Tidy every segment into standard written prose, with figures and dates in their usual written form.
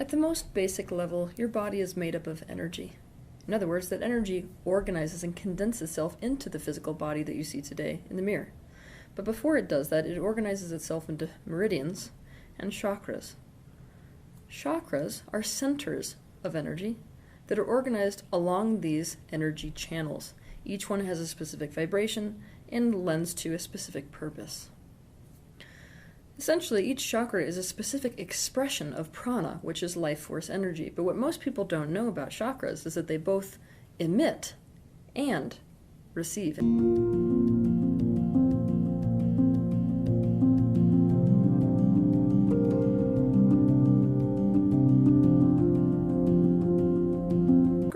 At the most basic level, your body is made up of energy. In other words, that energy organizes and condenses itself into the physical body that you see today in the mirror. But before it does that, it organizes itself into meridians and chakras. Chakras are centers of energy that are organized along these energy channels. Each one has a specific vibration and lends to a specific purpose. Essentially, each chakra is a specific expression of prana, which is life force energy. But what most people don't know about chakras is that they both emit and receive.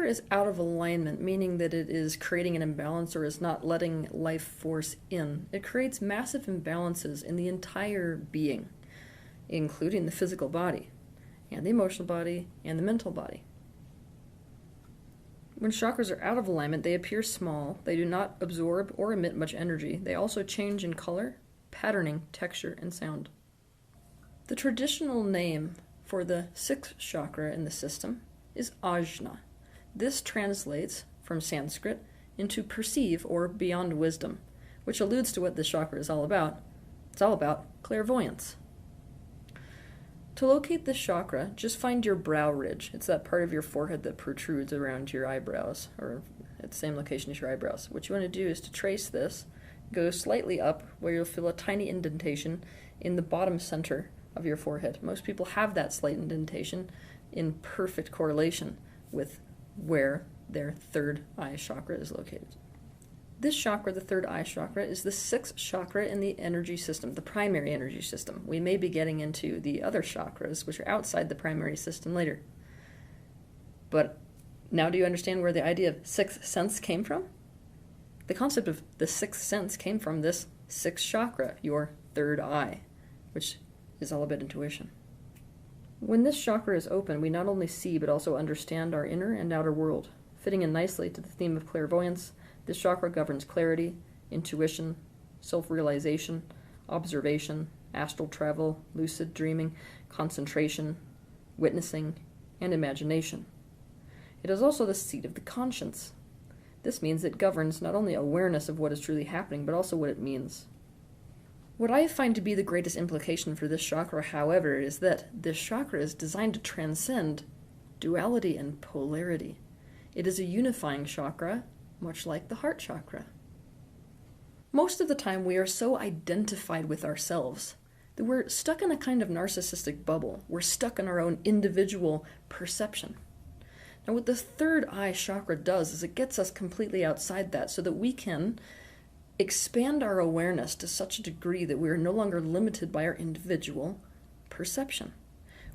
Is out of alignment, meaning that it is creating an imbalance or is not letting life force in. It creates massive imbalances in the entire being, including the physical body, and the emotional body, and the mental body. When chakras are out of alignment, they appear small, they do not absorb or emit much energy. They also change in color, patterning, texture, and sound. The traditional name for the sixth chakra in the system is Ajna. This translates from Sanskrit into perceive or beyond wisdom, which alludes to what this chakra is all about. It's all about clairvoyance. To locate this chakra, just find your brow ridge. It's that part of your forehead that protrudes around your eyebrows, or at the same location as your eyebrows. What you want to do is to trace this, go slightly up where you'll feel a tiny indentation in the bottom center of your forehead. Most people have that slight indentation in perfect correlation with where their third eye chakra is located. This chakra, the third eye chakra, is the sixth chakra in the energy system, the primary energy system. We may be getting into the other chakras, which are outside the primary system later. But now do you understand where the idea of sixth sense came from? The concept of the sixth sense came from this sixth chakra, your third eye, which is all about intuition. When this chakra is open, we not only see but also understand our inner and outer world. Fitting in nicely to the theme of clairvoyance, this chakra governs clarity, intuition, self-realization, observation, astral travel, lucid dreaming, concentration, witnessing, and imagination. It is also the seat of the conscience. This means it governs not only awareness of what is truly happening, but also what it means. What I find to be the greatest implication for this chakra, however, is that this chakra is designed to transcend duality and polarity. It is a unifying chakra, much like the heart chakra. Most of the time we are so identified with ourselves that we're stuck in a kind of narcissistic bubble. We're stuck in our own individual perception. Now what the third eye chakra does is it gets us completely outside that so that we can expand our awareness to such a degree that we are no longer limited by our individual perception.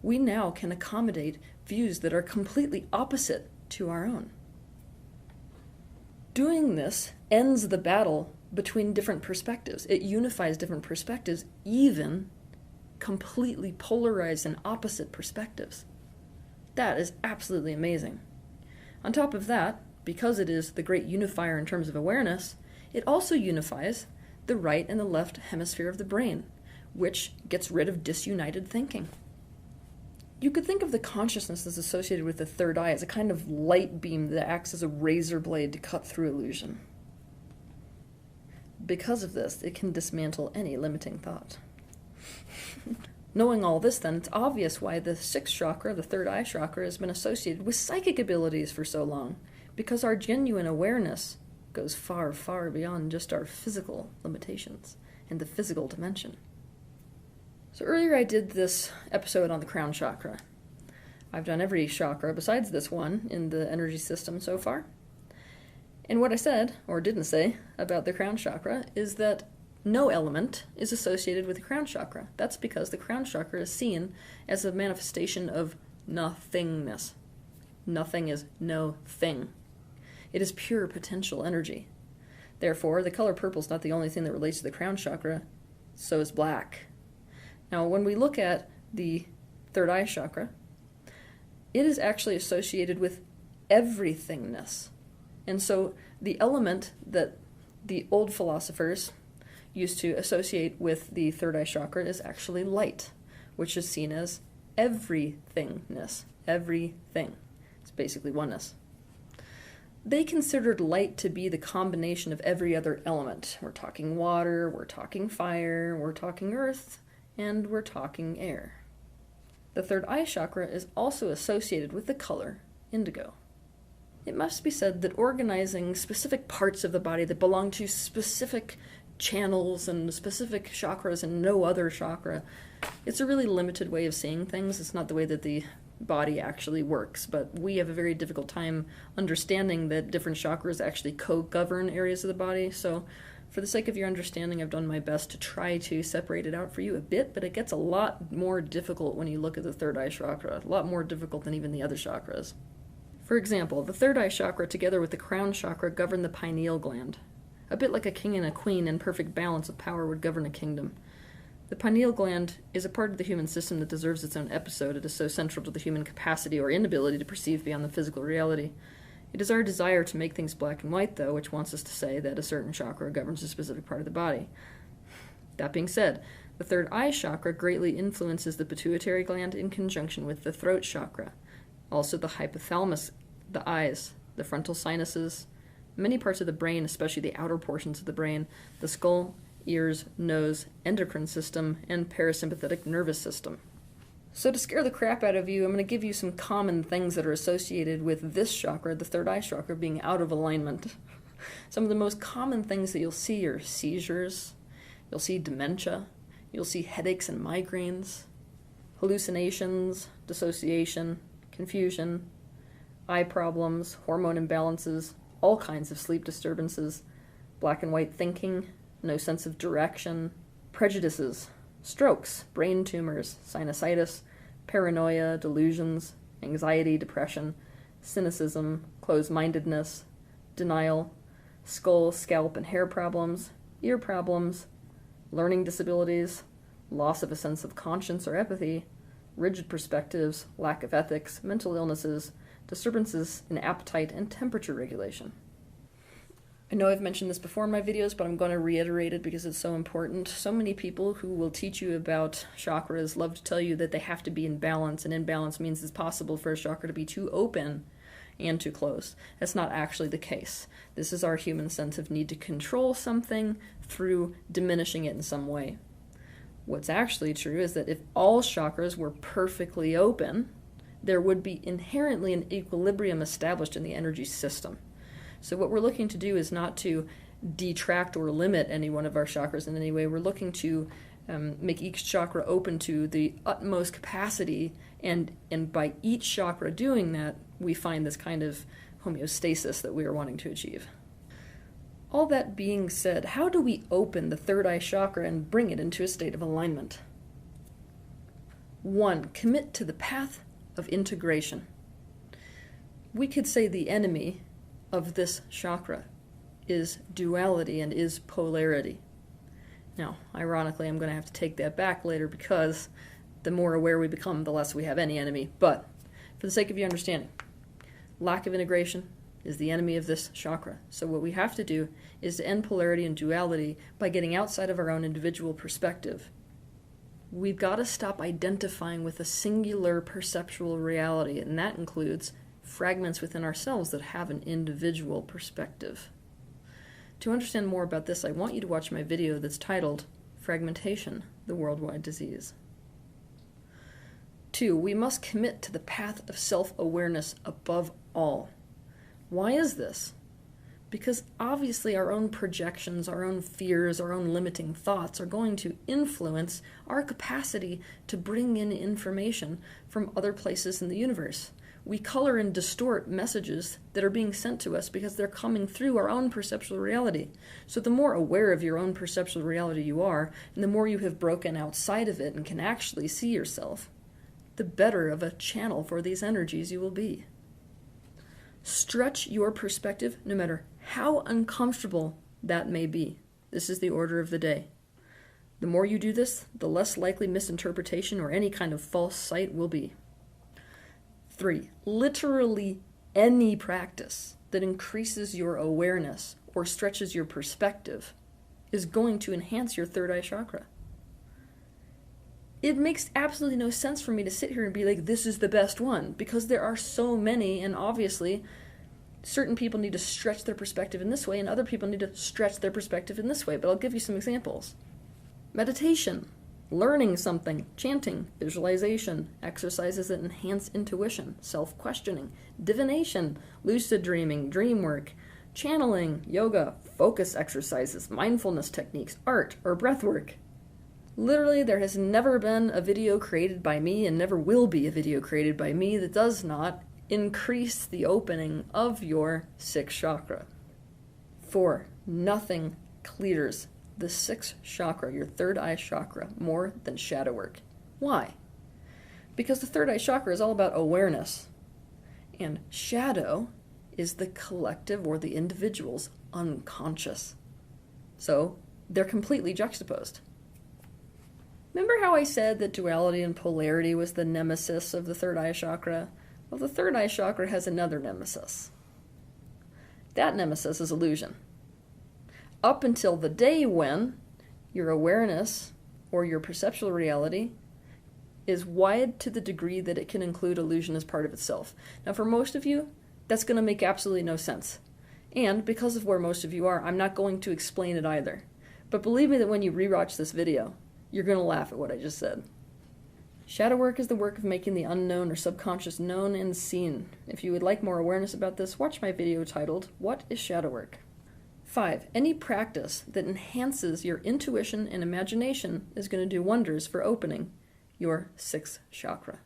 We now can accommodate views that are completely opposite to our own. Doing this ends the battle between different perspectives. It unifies different perspectives, even completely polarized and opposite perspectives. That is absolutely amazing. On top of that, because it is the great unifier in terms of awareness, it also unifies the right and the left hemisphere of the brain, which gets rid of disunited thinking. You could think of the consciousness that's associated with the third eye as a kind of light beam that acts as a razor blade to cut through illusion. Because of this, it can dismantle any limiting thought. Knowing all this, then, it's obvious why the sixth chakra, the third eye chakra, has been associated with psychic abilities for so long, because our genuine awareness goes far, far beyond just our physical limitations and the physical dimension. So earlier I did this episode on the crown chakra. I've done every chakra besides this one in the energy system so far. And what I said, or didn't say, about the crown chakra is that no element is associated with the crown chakra. That's because the crown chakra is seen as a manifestation of nothingness. Nothing is no thing. It is pure potential energy. Therefore, the color purple is not the only thing that relates to the crown chakra, so is black. Now, when we look at the third eye chakra, it is actually associated with everythingness. And so the element that the old philosophers used to associate with the third eye chakra is actually light, which is seen as everythingness. Everything. It's basically oneness. They considered light to be the combination of every other element. We're talking water, we're talking fire, we're talking earth, and we're talking air. The third eye chakra is also associated with the color indigo. It must be said that organizing specific parts of the body that belong to specific channels and specific chakras and no other chakra, it's a really limited way of seeing things. It's not the way that the body actually works, but we have a very difficult time understanding that different chakras actually co-govern areas of the body. So for the sake of your understanding, I've done my best to try to separate it out for you a bit, but it gets a lot more difficult when you look at the third eye chakra, a lot more difficult than even the other chakras. For example, the third eye chakra together with the crown chakra govern the pineal gland. A bit like a king and a queen in perfect balance of power would govern a kingdom. The pineal gland is a part of the human system that deserves its own episode. It is so central to the human capacity or inability to perceive beyond the physical reality. It is our desire to make things black and white, though, which wants us to say that a certain chakra governs a specific part of the body. That being said, the third eye chakra greatly influences the pituitary gland in conjunction with the throat chakra, also the hypothalamus, the eyes, the frontal sinuses, many parts of the brain, especially the outer portions of the brain, the skull, ears, nose, endocrine system, and parasympathetic nervous system. So to scare the crap out of you, I'm going to give you some common things that are associated with this chakra, the third eye chakra, being out of alignment. Some of the most common things that you'll see are seizures, you'll see dementia, you'll see headaches and migraines, hallucinations, dissociation, confusion, eye problems, hormone imbalances, all kinds of sleep disturbances, black and white thinking, no sense of direction, prejudices, strokes, brain tumors, sinusitis, paranoia, delusions, anxiety, depression, cynicism, closed-mindedness, denial, skull, scalp, and hair problems, ear problems, learning disabilities, loss of a sense of conscience or empathy, rigid perspectives, lack of ethics, mental illnesses, disturbances in appetite and temperature regulation. I know I've mentioned this before in my videos, but I'm going to reiterate it because it's so important. So many people who will teach you about chakras love to tell you that they have to be in balance, and imbalance means it's possible for a chakra to be too open and too closed. That's not actually the case. This is our human sense of need to control something through diminishing it in some way. What's actually true is that if all chakras were perfectly open, there would be inherently an equilibrium established in the energy system. So what we're looking to do is not to detract or limit any one of our chakras in any way. We're looking to make each chakra open to the utmost capacity, and by each chakra doing that, we find this kind of homeostasis that we are wanting to achieve. All that being said, how do we open the third eye chakra and bring it into a state of alignment? 1. Commit to the path of integration. We could say the enemy of this chakra is duality and is polarity. Now, ironically, I'm going to have to take that back later because the more aware we become, the less we have any enemy. But for the sake of your understanding, lack of integration is the enemy of this chakra. So what we have to do is to end polarity and duality by getting outside of our own individual perspective. We've got to stop identifying with a singular perceptual reality, and that includes fragments within ourselves that have an individual perspective. To understand more about this, I want you to watch my video that's titled Fragmentation, the Worldwide Disease. 2. We must commit to the path of self-awareness above all. Why is this? Because obviously our own projections, our own fears, our own limiting thoughts are going to influence our capacity to bring in information from other places in the universe. We color and distort messages that are being sent to us because they're coming through our own perceptual reality. So the more aware of your own perceptual reality you are, and the more you have broken outside of it and can actually see yourself, the better of a channel for these energies you will be. Stretch your perspective no matter how uncomfortable that may be. This is the order of the day. The more you do this, the less likely misinterpretation or any kind of false sight will be. 3. Literally any practice that increases your awareness or stretches your perspective is going to enhance your third eye chakra. it makes absolutely no sense for me to sit here and be like, this is the best one, because there are so many, and obviously certain people need to stretch their perspective in this way, and other people need to stretch their perspective in this way. But I'll give you some examples. Meditation, learning something, chanting, visualization, exercises that enhance intuition, self-questioning, divination, lucid dreaming, dream work, channeling, yoga, focus exercises, mindfulness techniques, art, or breath work. Literally, there has never been a video created by me, and never will be a video created by me, that does not increase the opening of your sixth chakra. 4. Nothing clears the sixth chakra, your third eye chakra, more than shadow work. Why? Because the third eye chakra is all about awareness, and shadow is the collective or the individual's unconscious. So they're completely juxtaposed. Remember how I said that duality and polarity was the nemesis of the third eye chakra? Well, the third eye chakra has another nemesis. That nemesis is illusion. Up until the day when your awareness or your perceptual reality is wide to the degree that it can include illusion as part of itself. Now, for most of you, that's going to make absolutely no sense. And because of where most of you are, I'm not going to explain it either. But believe me that when you rewatch this video, you're going to laugh at what I just said. Shadow work is the work of making the unknown or subconscious known and seen. If you would like more awareness about this, watch my video titled, What is Shadow Work? 5. Any practice that enhances your intuition and imagination is going to do wonders for opening your sixth chakra.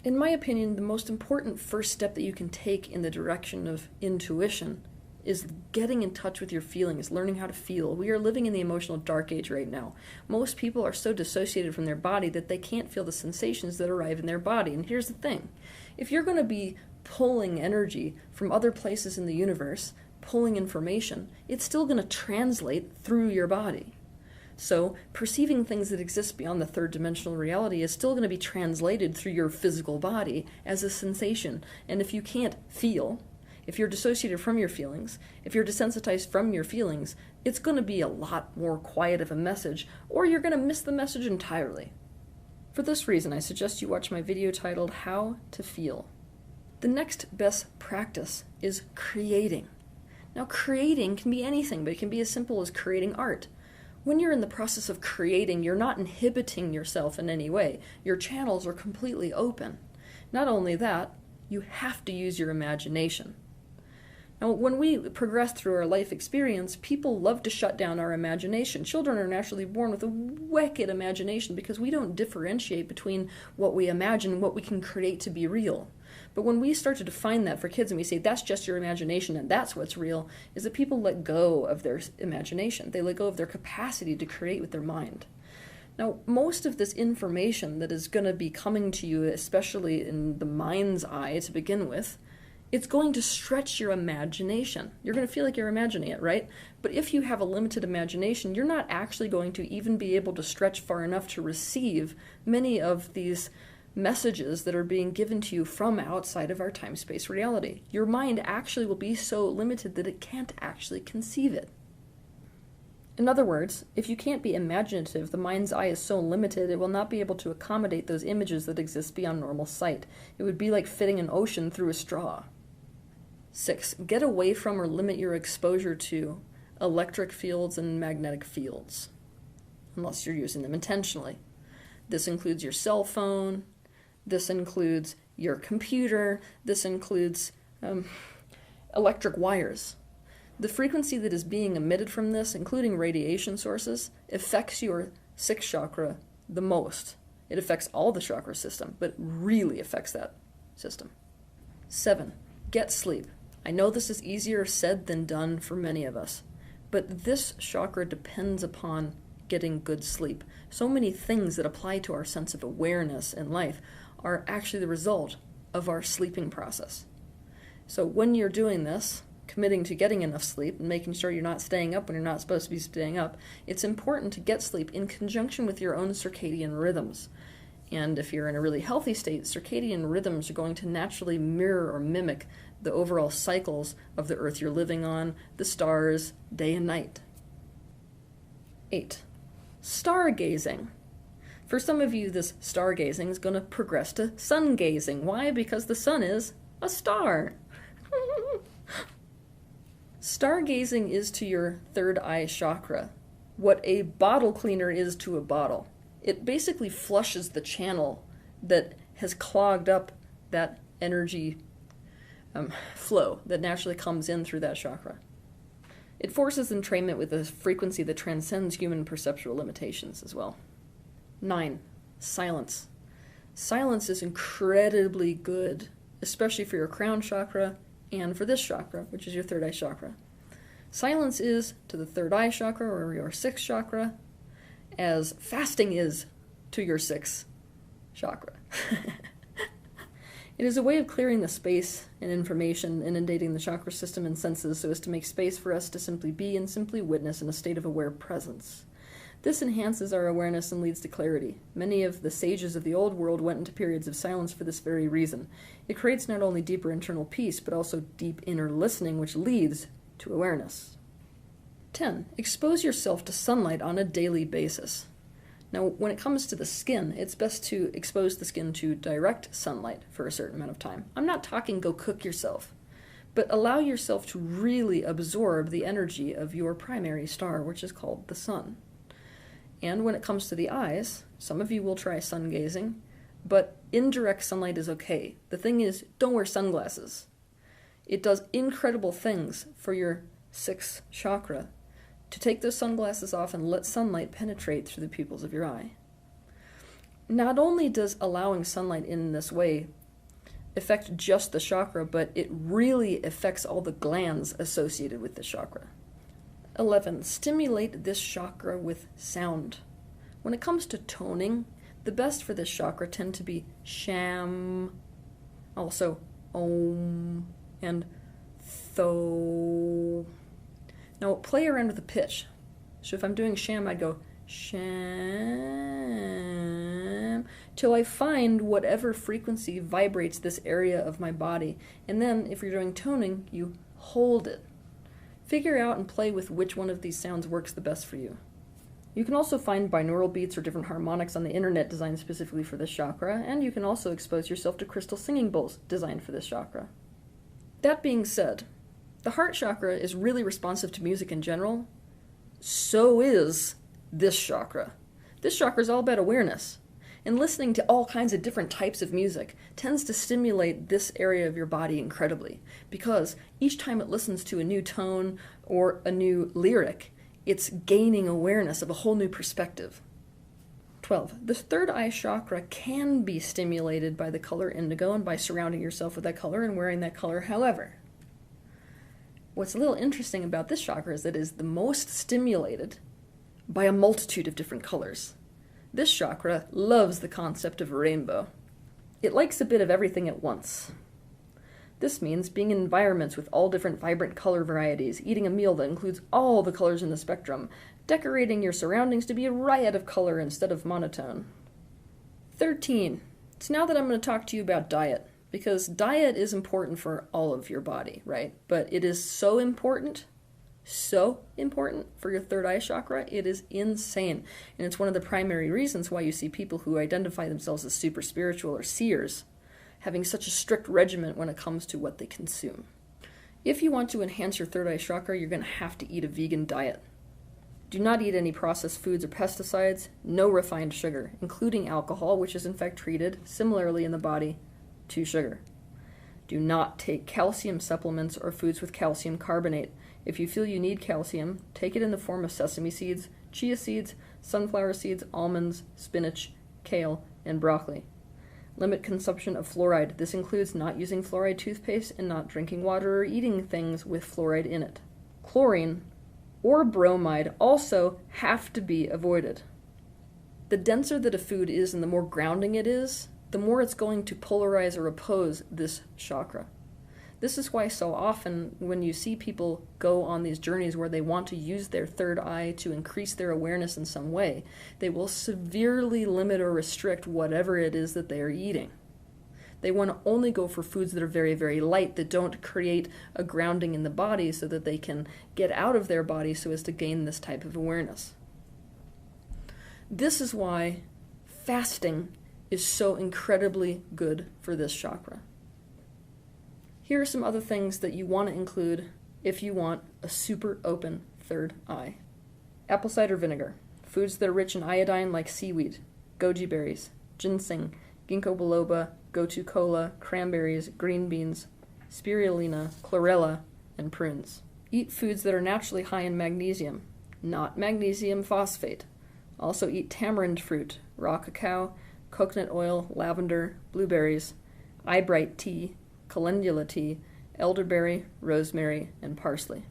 In my opinion, the most important first step that you can take in the direction of intuition is getting in touch with your feelings, learning how to feel. We are living in the emotional dark age right now. Most people are so dissociated from their body that they can't feel the sensations that arrive in their body. And here's the thing. If you're going to be pulling energy from other places in the universe, pulling information, it's still going to translate through your body. So perceiving things that exist beyond the third dimensional reality is still going to be translated through your physical body as a sensation. And if you can't feel, if you're dissociated from your feelings, if you're desensitized from your feelings, it's going to be a lot more quiet of a message, or you're going to miss the message entirely. For this reason, I suggest you watch my video titled How to Feel. The next best practice is creating. Now, creating can be anything, but it can be as simple as creating art. When you're in the process of creating, you're not inhibiting yourself in any way. Your channels are completely open. Not only that, you have to use your imagination. Now, when we progress through our life experience, people love to shut down our imagination. Children are naturally born with a wicked imagination because we don't differentiate between what we imagine and what we can create to be real. But when we start to define that for kids and we say, that's just your imagination and that's what's real, is that people let go of their imagination. They let go of their capacity to create with their mind. Now, most of this information that is going to be coming to you, especially in the mind's eye to begin with, it's going to stretch your imagination. You're going to feel like you're imagining it, right? But if you have a limited imagination, you're not actually going to even be able to stretch far enough to receive many of these messages that are being given to you from outside of our time-space reality. Your mind actually will be so limited that it can't actually conceive it. In other words, if you can't be imaginative, the mind's eye is so limited it will not be able to accommodate those images that exist beyond normal sight. It would be like fitting an ocean through a straw. 6. Get away from or limit your exposure to electric fields and magnetic fields, unless you're using them intentionally. This includes your cell phone, this includes your computer, this includes electric wires. The frequency that is being emitted from this, including radiation sources, affects your sixth chakra the most. It affects all the chakra system, but really affects that system. 7. Get sleep. I know this is easier said than done for many of us, but this chakra depends upon getting good sleep. So many things that apply to our sense of awareness in life are actually the result of our sleeping process. So when you're doing this, committing to getting enough sleep and making sure you're not staying up when you're not supposed to be staying up, it's important to get sleep in conjunction with your own circadian rhythms. And if you're in a really healthy state, circadian rhythms are going to naturally mirror or mimic the overall cycles of the earth you're living on, the stars, day and night. 8. Stargazing. For some of you, this stargazing is going to progress to sun gazing. Why? Because the sun is a star. Stargazing is to your third eye chakra what a bottle cleaner is to a bottle. It basically flushes the channel that has clogged up that energy flow that naturally comes in through that chakra. It forces entrainment with a frequency that transcends human perceptual limitations as well. 9. Silence. Silence is incredibly good, especially for your crown chakra and for this chakra, which is your third eye chakra. Silence is to the third eye chakra or your sixth chakra as fasting is to your sixth chakra. It is a way of clearing the space and information inundating the chakra system and senses so as to make space for us to simply be and simply witness in a state of aware presence. This enhances our awareness and leads to clarity. Many of the sages of the old world went into periods of silence for this very reason. It creates not only deeper internal peace, but also deep inner listening, which leads to awareness. 10. Expose yourself to sunlight on a daily basis. Now, when it comes to the skin, it's best to expose the skin to direct sunlight for a certain amount of time. I'm not talking go cook yourself, but allow yourself to really absorb the energy of your primary star, which is called the sun. And when it comes to the eyes, some of you will try sun gazing, but indirect sunlight is okay. The thing is, don't wear sunglasses. It does incredible things for your sixth chakra to take those sunglasses off and let sunlight penetrate through the pupils of your eye. Not only does allowing sunlight in this way affect just the chakra, but it really affects all the glands associated with the chakra. 11. Stimulate this chakra with sound. When it comes to toning, the best for this chakra tend to be sham, also om, and tho. Now play around with the pitch. So if I'm doing sham, I'd go sham till I find whatever frequency vibrates this area of my body. And then if you're doing toning, you hold it. Figure out and play with which one of these sounds works the best for you. You can also find binaural beats or different harmonics on the internet designed specifically for this chakra, and you can also expose yourself to crystal singing bowls designed for this chakra. That being said, the heart chakra is really responsive to music in general. So is this chakra. This chakra is all about awareness. And listening to all kinds of different types of music tends to stimulate this area of your body incredibly, because each time it listens to a new tone or a new lyric, it's gaining awareness of a whole new perspective. 12. The third eye chakra can be stimulated by the color indigo and by surrounding yourself with that color and wearing that color. However, what's a little interesting about this chakra is that it is the most stimulated by a multitude of different colors. This chakra loves the concept of a rainbow. It likes a bit of everything at once. This means being in environments with all different vibrant color varieties, eating a meal that includes all the colors in the spectrum, decorating your surroundings to be a riot of color instead of monotone. 13. It's now that I'm going to talk to you about diet, because diet is important for all of your body, right? But it is so important for your third eye chakra, it is insane. And it's one of the primary reasons why you see people who identify themselves as super spiritual or seers having such a strict regimen when it comes to what they consume. If you want to enhance your third eye chakra, you're going to have to eat a vegan diet. Do not eat any processed foods or pesticides, no refined sugar, including alcohol, which is in fact treated similarly in the body to sugar. Do not take calcium supplements or foods with calcium carbonate. If you feel you need calcium, take it in the form of sesame seeds, chia seeds, sunflower seeds, almonds, spinach, kale, and broccoli. Limit consumption of fluoride. This includes not using fluoride toothpaste and not drinking water or eating things with fluoride in it. Chlorine or bromide also have to be avoided. The denser that a food is and the more grounding it is, the more it's going to polarize or oppose this chakra. This is why so often when you see people go on these journeys where they want to use their third eye to increase their awareness in some way, they will severely limit or restrict whatever it is that they are eating. They want to only go for foods that are very, very light, that don't create a grounding in the body so that they can get out of their body so as to gain this type of awareness. This is why fasting is so incredibly good for this chakra. Here are some other things that you want to include if you want a super open third eye. Apple cider vinegar, foods that are rich in iodine like seaweed, goji berries, ginseng, ginkgo biloba, gotu kola, cranberries, green beans, spirulina, chlorella, and prunes. Eat foods that are naturally high in magnesium, not magnesium phosphate. Also eat tamarind fruit, raw cacao, coconut oil, lavender, blueberries, eyebright tea, calendula tea, elderberry, rosemary, and parsley.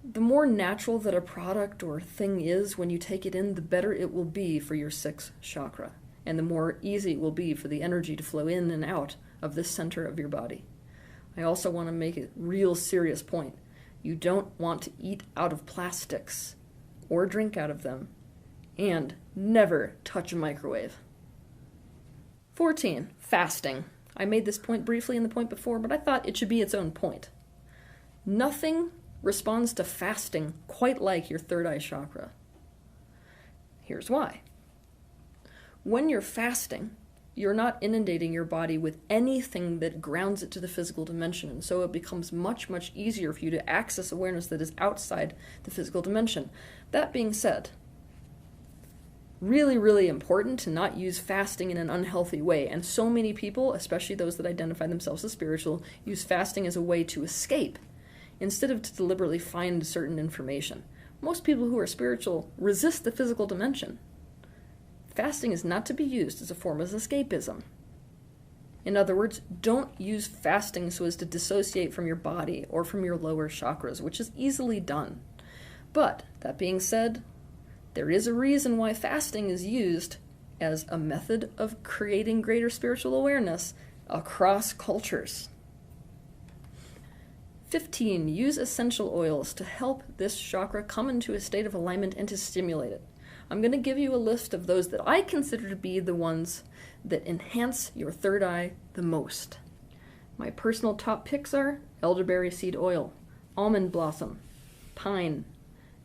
The more natural that a product or thing is when you take it in, the better it will be for your sixth chakra, and the more easy it will be for the energy to flow in and out of this center of your body. I also want to make a real serious point. You don't want to eat out of plastics or drink out of them, and never touch a microwave. 14. Fasting. I made this point briefly in the point before, but I thought it should be its own point. Nothing responds to fasting quite like your third eye chakra. Here's why. When you're fasting, you're not inundating your body with anything that grounds it to the physical dimension, and so it becomes much, much easier for you to access awareness that is outside the physical dimension. That being said, really, really important to not use fasting in an unhealthy way, and so many people, especially those that identify themselves as spiritual, use fasting as a way to escape, instead of to deliberately find certain information. Most people who are spiritual resist the physical dimension. Fasting is not to be used as a form of escapism. In other words, don't use fasting so as to dissociate from your body or from your lower chakras, which is easily done. But, that being said, there is a reason why fasting is used as a method of creating greater spiritual awareness across cultures. 15. Use essential oils to help this chakra come into a state of alignment and to stimulate it. I'm going to give you a list of those that I consider to be the ones that enhance your third eye the most. My personal top picks are elderberry seed oil, almond blossom, pine,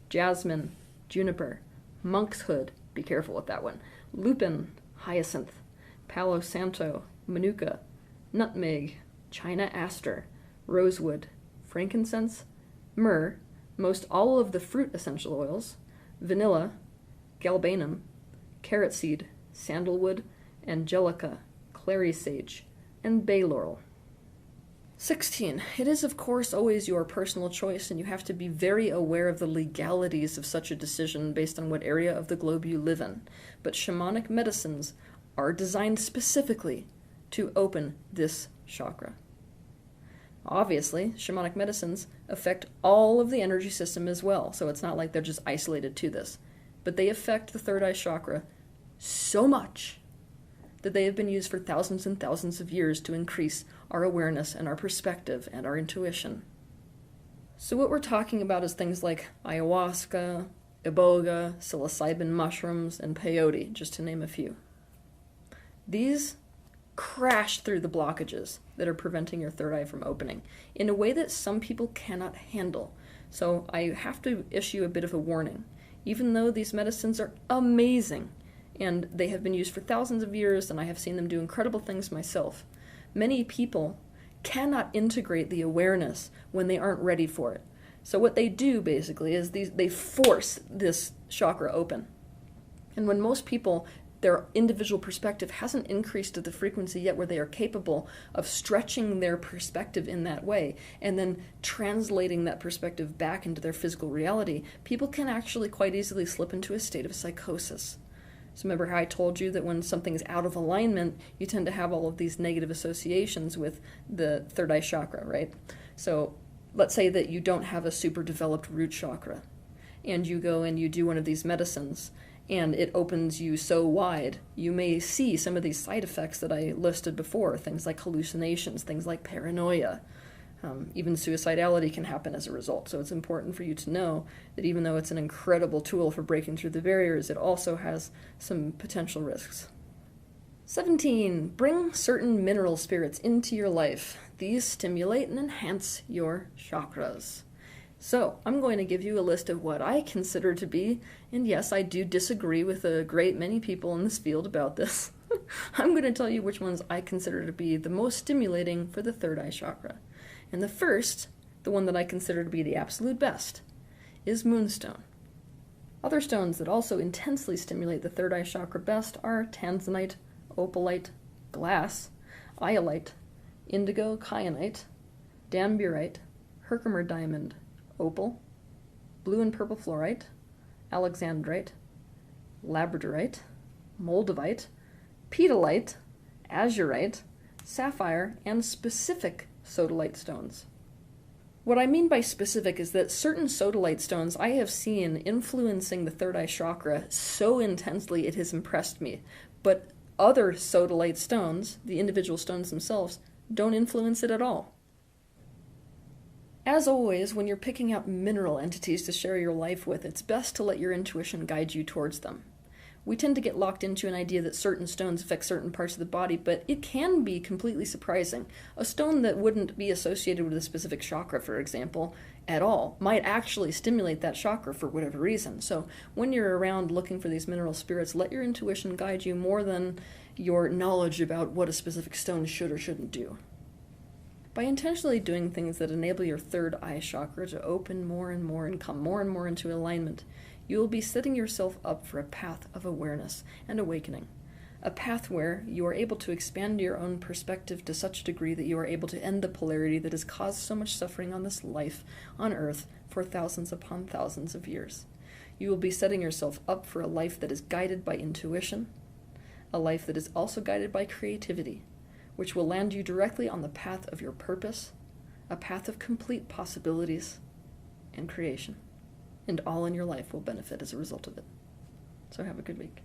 jasmine, juniper, monk's hood, be careful with that one, lupin, hyacinth, palo santo, manuka, nutmeg, china aster, rosewood, frankincense, myrrh, most all of the fruit essential oils, vanilla, galbanum, carrot seed, sandalwood, angelica, clary sage, and bay laurel. 16. It is, of course, always your personal choice, and you have to be very aware of the legalities of such a decision based on what area of the globe you live in. But shamanic medicines are designed specifically to open this chakra. Obviously, shamanic medicines affect all of the energy system as well, so it's not like they're just isolated to this. But they affect the third eye chakra so much that they have been used for thousands and thousands of years to increase our awareness and our perspective and our intuition. So what we're talking about is things like ayahuasca, iboga, psilocybin mushrooms, and peyote, just to name a few. These crash through the blockages that are preventing your third eye from opening in a way that some people cannot handle. So I have to issue a bit of a warning. Even though these medicines are amazing, and they have been used for thousands of years, and I have seen them do incredible things myself, many people cannot integrate the awareness when they aren't ready for it. So what they do, basically, is they force this chakra open. And when most people, their individual perspective hasn't increased to the frequency yet where they are capable of stretching their perspective in that way and then translating that perspective back into their physical reality, people can actually quite easily slip into a state of psychosis. So remember how I told you that when something's out of alignment, you tend to have all of these negative associations with the third eye chakra, right? So let's say that you don't have a super developed root chakra, and you go and you do one of these medicines, and it opens you so wide, you may see some of these side effects that I listed before, things like hallucinations, things like paranoia. Even suicidality can happen as a result. So it's important for you to know that even though it's an incredible tool for breaking through the barriers, it also has some potential risks. 17. Bring certain mineral spirits into your life. These stimulate and enhance your chakras. So, I'm going to give you a list of what I consider to be, and yes, I do disagree with a great many people in this field about this. I'm going to tell you which ones I consider to be the most stimulating for the third eye chakra. And the first, the one that I consider to be the absolute best, is moonstone. Other stones that also intensely stimulate the third eye chakra best are tanzanite, opalite, glass, iolite, indigo kyanite, damburite, Herkimer diamond, opal, blue and purple fluorite, alexandrite, labradorite, moldavite, pedalite, azurite, sapphire, and specific sodalite stones. What I mean by specific is that certain sodalite stones I have seen influencing the third eye chakra so intensely it has impressed me, but other sodalite stones, the individual stones themselves, don't influence it at all. As always, when you're picking out mineral entities to share your life with, it's best to let your intuition guide you towards them. We tend to get locked into an idea that certain stones affect certain parts of the body, but it can be completely surprising. A stone that wouldn't be associated with a specific chakra, for example, at all, might actually stimulate that chakra for whatever reason. So when you're around looking for these mineral spirits, let your intuition guide you more than your knowledge about what a specific stone should or shouldn't do. By intentionally doing things that enable your third eye chakra to open more and more and come more and more into alignment, you will be setting yourself up for a path of awareness and awakening, a path where you are able to expand your own perspective to such a degree that you are able to end the polarity that has caused so much suffering on this life on earth for thousands upon thousands of years. You will be setting yourself up for a life that is guided by intuition, a life that is also guided by creativity, which will land you directly on the path of your purpose, a path of complete possibilities and creation. And all in your life will benefit as a result of it. So have a good week.